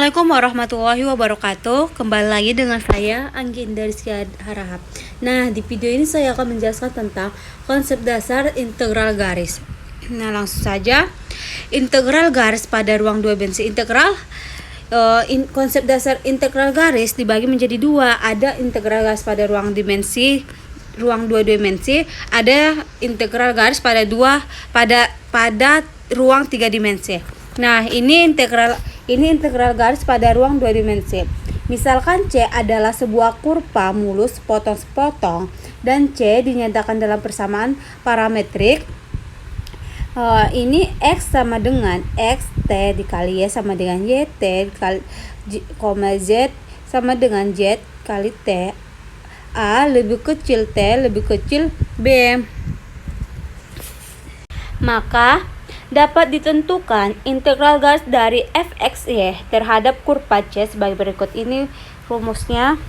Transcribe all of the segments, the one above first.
Assalamualaikum warahmatullahi wabarakatuh. Kembali lagi dengan saya Angginda Rizky Harahap. Nah, di video ini saya akan menjelaskan tentang konsep dasar integral garis. Nah, langsung saja. Integral garis pada ruang dua dimensi integral. Konsep dasar integral garis dibagi menjadi dua. Ada integral garis pada ruang dua dimensi, ada integral garis pada ruang tiga dimensi. Nah, ini integral garis pada ruang dua dimensi. Misalkan C adalah sebuah kurva mulus sepotong-sepotong dan C dinyatakan dalam persamaan parametrik. Ini X sama dengan XT dikali Y sama dengan YT dikali Z sama dengan Z kali T. A lebih kecil T lebih kecil B. Maka dapat ditentukan integral garis dari fxy terhadap kurva C sebagai berikut. Ini rumusnya.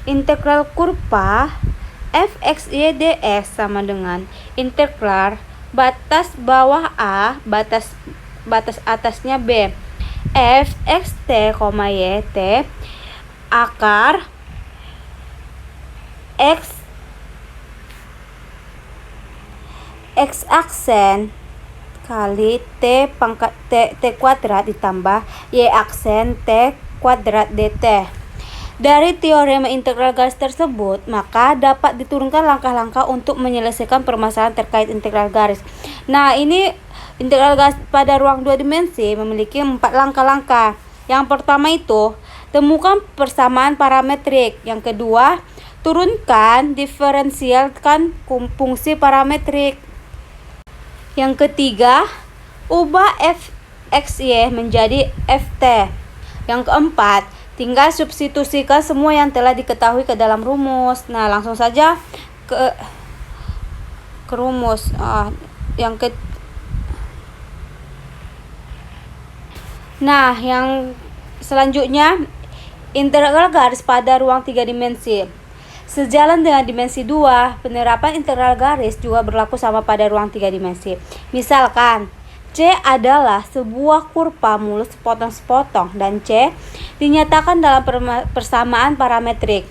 Integral kurva fxy dx sama dengan integral batas bawah A batas atasnya B fxt, yt akar x aksen kali T pangkat T kuadrat ditambah Y aksen T kuadrat dt. Dari teorema integral garis tersebut, maka dapat diturunkan langkah-langkah untuk menyelesaikan permasalahan terkait integral garis. Nah, ini integral garis pada ruang dua dimensi memiliki 4 langkah-langkah. Yang pertama itu, temukan persamaan parametrik. Yang kedua, turunkan, diferensialkan fungsi parametrik. Yang ketiga, ubah fxy menjadi ft. Yang keempat, tinggal substitusikan semua yang telah diketahui ke dalam rumus. Nah, langsung saja ke rumus. Yang selanjutnya, integral garis pada ruang 3 dimensi. Sejalan dengan dimensi 2, penerapan integral garis juga berlaku sama pada ruang 3 dimensi. Misalkan, C adalah sebuah kurva mulus sepotong-sepotong dan C dinyatakan dalam persamaan parametrik.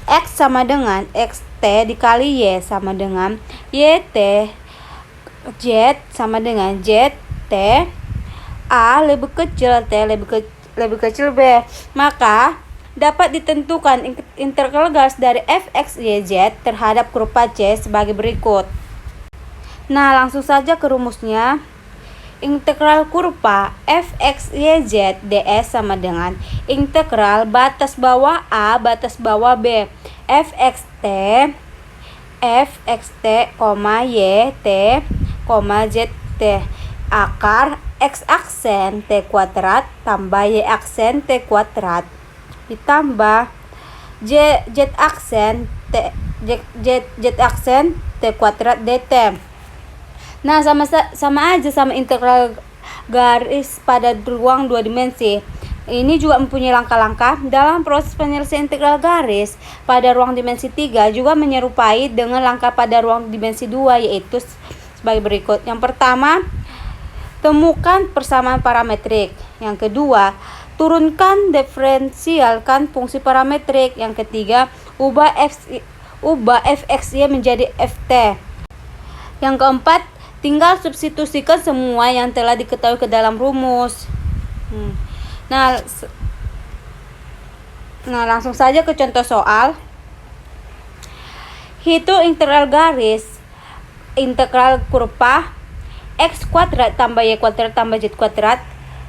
X sama dengan XT dikali Y sama dengan YT, Z sama dengan ZT, A lebih kecil T lebih kecil B. Maka dapat ditentukan integral garis dari fxyz terhadap kurva C sebagai berikut. Nah, langsung saja ke rumusnya. Integral kurva fxyz ds sama dengan integral batas bawah A batas bawah B fxt, yt, zt akar x aksen T kuadrat tambah Y aksen T kuadrat ditambah z aksen T kuadrat dt. Nah, sama aja sama integral garis pada ruang dua dimensi. Ini juga mempunyai langkah-langkah. Dalam proses penyelesaian integral garis pada ruang dimensi 3 juga menyerupai dengan langkah pada ruang dimensi 2, yaitu sebagai berikut. Yang pertama, temukan persamaan parametrik. Yang kedua, turunkan, diferensialkan fungsi parametrik. Yang ketiga, ubah fxy menjadi ft. Yang keempat, tinggal substitusikan semua yang telah diketahui ke dalam rumus. Nah, langsung saja ke contoh soal. Hitung integral garis integral kurva x kuadrat tambah y kuadrat tambah z kuadrat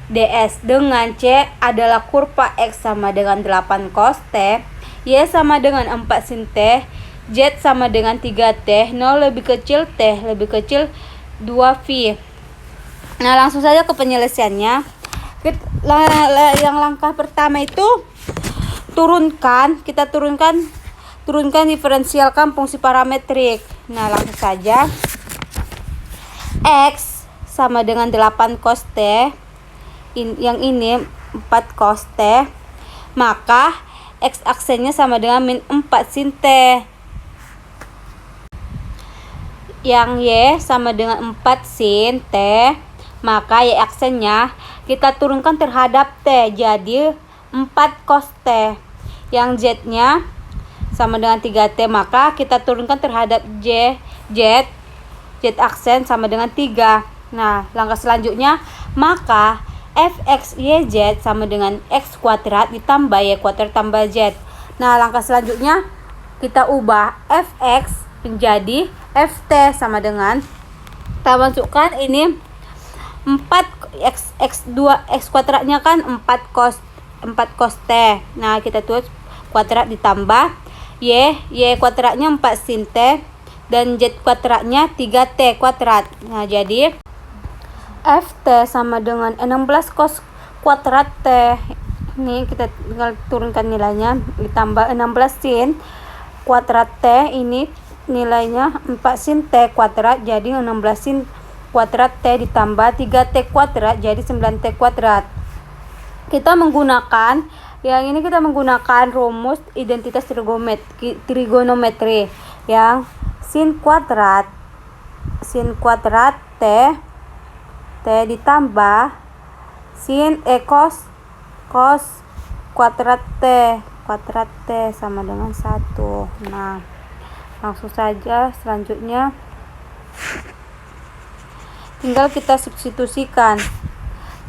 ds dengan C adalah kurva x sama dengan 8 cos T, y sama dengan 4 sin T, z sama dengan 3T, 0 lebih kecil T lebih kecil 2V. Nah, langsung saja ke penyelesaiannya. Yang langkah pertama itu turunkan diferensialkan fungsi parametrik. Nah, langsung saja. X sama dengan 8 cos T, yang ini 4 cos T, maka X aksennya sama dengan min 4 sin T. Yang Y sama dengan 4 sin T, maka Y aksennya kita turunkan terhadap T, jadi 4 cos T. Yang Z-nya sama dengan 3T, maka kita turunkan terhadap Z aksen sama dengan 3. Nah, langkah selanjutnya, maka fx YZ sama dengan X kuadrat ditambah Y kuadrat tambah Z. Nah, langkah selanjutnya kita ubah fx menjadi ft sama dengan, kita masukkan ini 4 x kuadratnya kan 4 cos T. Nah, kita tulis kuadrat ditambah Y kuadratnya 4 sin T dan Z kuadratnya 3T kuadrat. Nah, jadi ft sama dengan 16 cos kuadrat T. Ini kita tinggal turunkan nilainya, ditambah 16 sin kuadrat T, ini nilainya 4 sin T kuadrat, jadi 16 sin kuadrat T ditambah 3T kuadrat, jadi 9T kuadrat. Kita menggunakan rumus identitas trigonometri yang sin kuadrat T ditambah sin cos kuadrat T sama dengan 1. Nah, langsung saja selanjutnya tinggal kita substitusikan.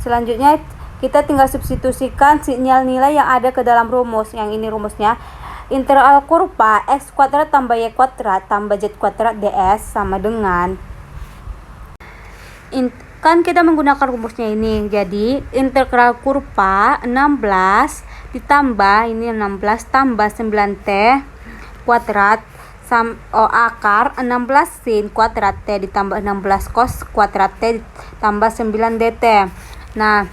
Selanjutnya kita tinggal substitusikan sinyal nilai yang ada ke dalam rumus. Yang ini rumusnya, integral kurva x kuadrat tambah y kuadrat tambah z kuadrat ds sama dengan, kan kita menggunakan rumusnya ini, jadi integral kurva 16 ditambah ini 16 tambah 9T kuadrat akar 16 sin kuadrat T ditambah 16 cos kuadrat T tambah 9 DT. Nah,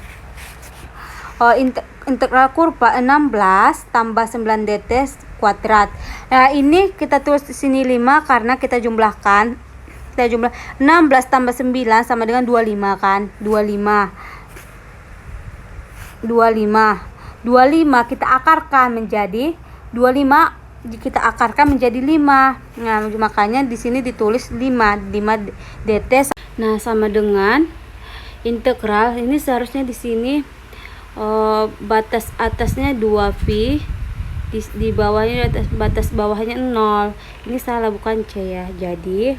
integral kurva 16 tambah 9 DT kuadrat. Nah, ini kita tulis di sini 5 karena kita jumlah 16 tambah 9 sama dengan 25 kan. 25 kita akarkan menjadi 5. Nah, makanya di sini ditulis 5 dt. Nah, sama dengan integral ini seharusnya di sini batas atasnya 2pi, di bawahnya batas bawahnya 0. Ini salah, bukan C ya. Jadi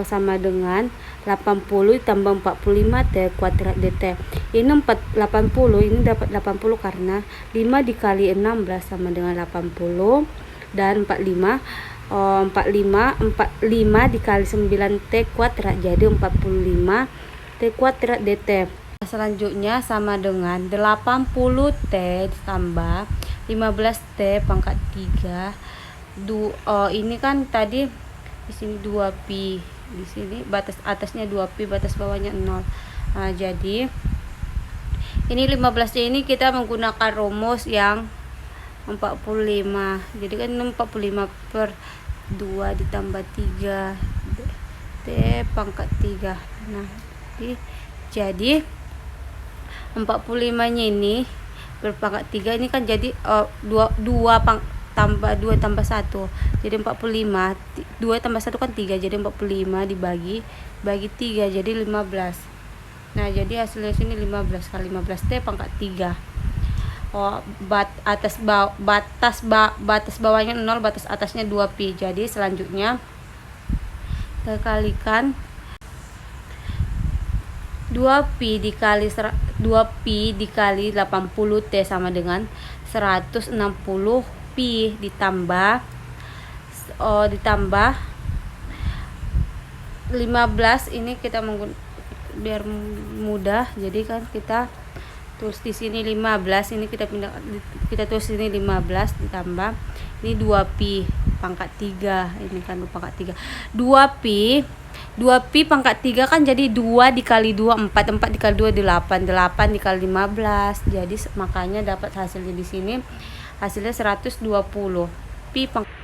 sama dengan 80 tambah 45 T kuadrat dt. Ini 80, ini dapat 80 karena 5 dikali 16 sama dengan 80, dan 45 dikali 9 T kuadrat jadi 45 T kuadrat dt. Selanjutnya sama dengan 80 T ditambah 15 T pangkat 3. Ini kan tadi di sini 2pi, di sini batas atasnya 2pi, batas bawahnya 0. Nah, jadi ini 15 ini kita menggunakan rumus yang 45. Jadi kan 45 per 2 ditambah 3 T pangkat 3. Nah, jadi 45 nya ini berpangkat 3 ini kan jadi 2 tambah 2 tambah 1 jadi 45. 2 tambah 1 kan 3, jadi 45 bagi 3 jadi 15. Nah, jadi hasilnya sini 15 kali 15 T pangkat 3. Batas bawahnya 0, batas atasnya 2pi. Jadi selanjutnya kita kalikan 2pi dikali 80 T sama dengan 160 pi ditambah 15. Ini kita biar mudah, jadi kan kita tulis di sini 15, ini kita tulis sini 15 ditambah ini 2pi pangkat 3. Ini kan pangkat 3. 2pi pangkat 3 kan jadi 2 dikali 2 4 dikali 2 8 dikali 15. Jadi makanya dapat hasilnya di sini, hasilnya 120 pi pangkat